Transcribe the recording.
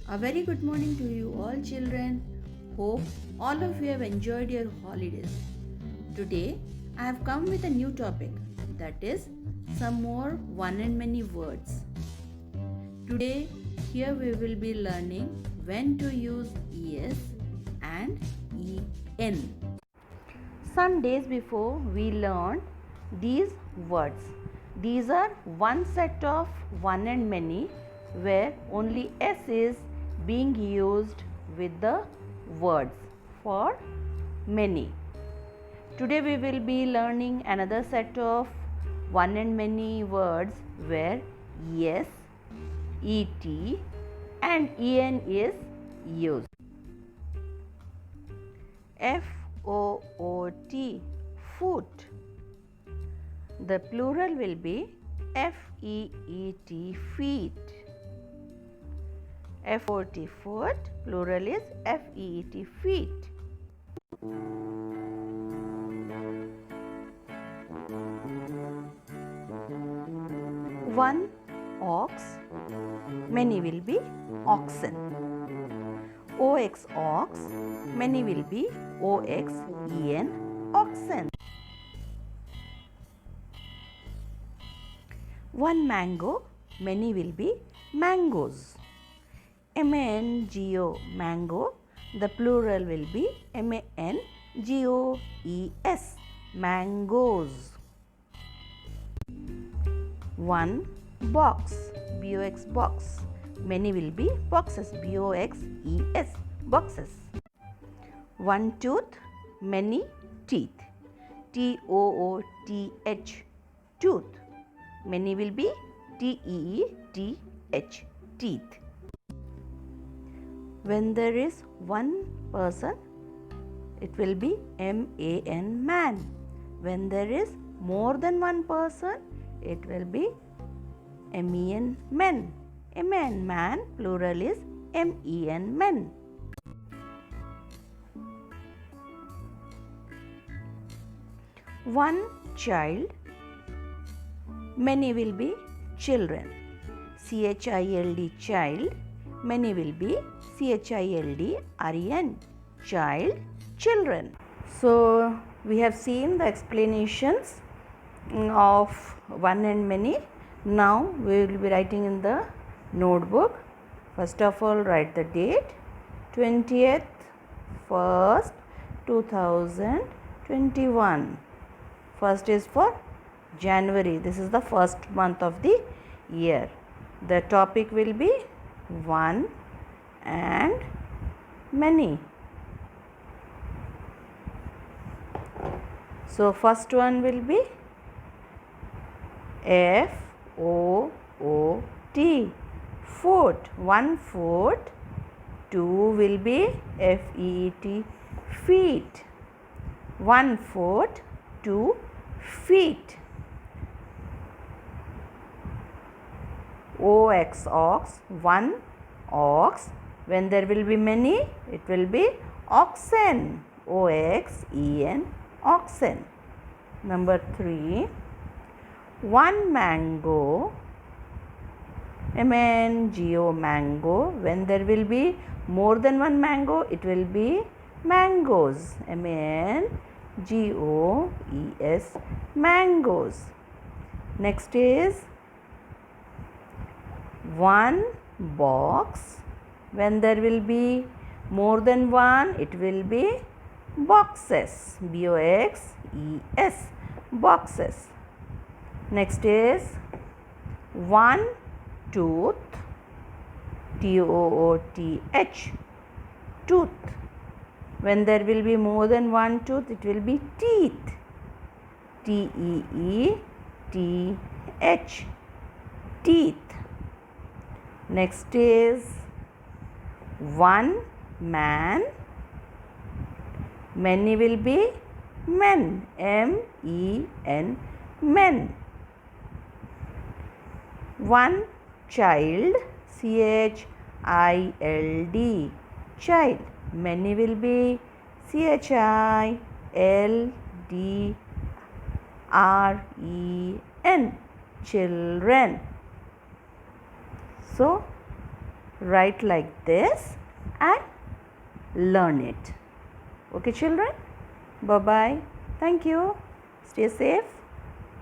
A very good morning to you all children. Hope all of you have enjoyed your holidays. Today I have come with a new topic, that is some more one and many words. Today here we will be learning when to use es and en. Some days before we learned these words. These are one set of one and many where only s is being used with the words for many. Today we will be learning another set of one and many words where yes, et and en is used. foot, foot. The plural will be feet, feet. foot, foot, plural is feet, feet. One ox, many will be oxen. Ox, ox, many will be oxen, oxen. One mango, many will be mangoes. mango, mango, the plural will be mangoes, mangoes. One box, box, box, many will be boxes, boxes, boxes. One tooth, many teeth, tooth, tooth, many will be teeth, teeth. When there is one person, it will be man, man. When there is more than one person, it will be men, men. Man, man, plural is men, men. One child, many will be children. child, child, many will be children, child, children. So we have seen the explanations of one and many. Now we will be writing in the notebook. First of all, write the date 20th 1st 2021. First is for January. This is the first month of the year. The topic will be one and many. So first one will be foot, foot, one foot. Two will be feet, feet. One foot, 2 feet. Ox, ox, one ox. When there will be many, it will be oxen, oxen, oxen. Number 3, one mango, mango, mango. When there will be more than one mango, it will be mangoes, mangoes, mangoes. Next is one box. When there will be more than one, it will be boxes, boxes, boxes. Next is one tooth, tooth, tooth. When there will be more than one tooth, it will be teeth, teeth, teeth. Next is one man, many will be men, men, men. One child, child, child, many will be child, children. So write like this and learn it. Okay children, bye bye. Thank you. Stay safe.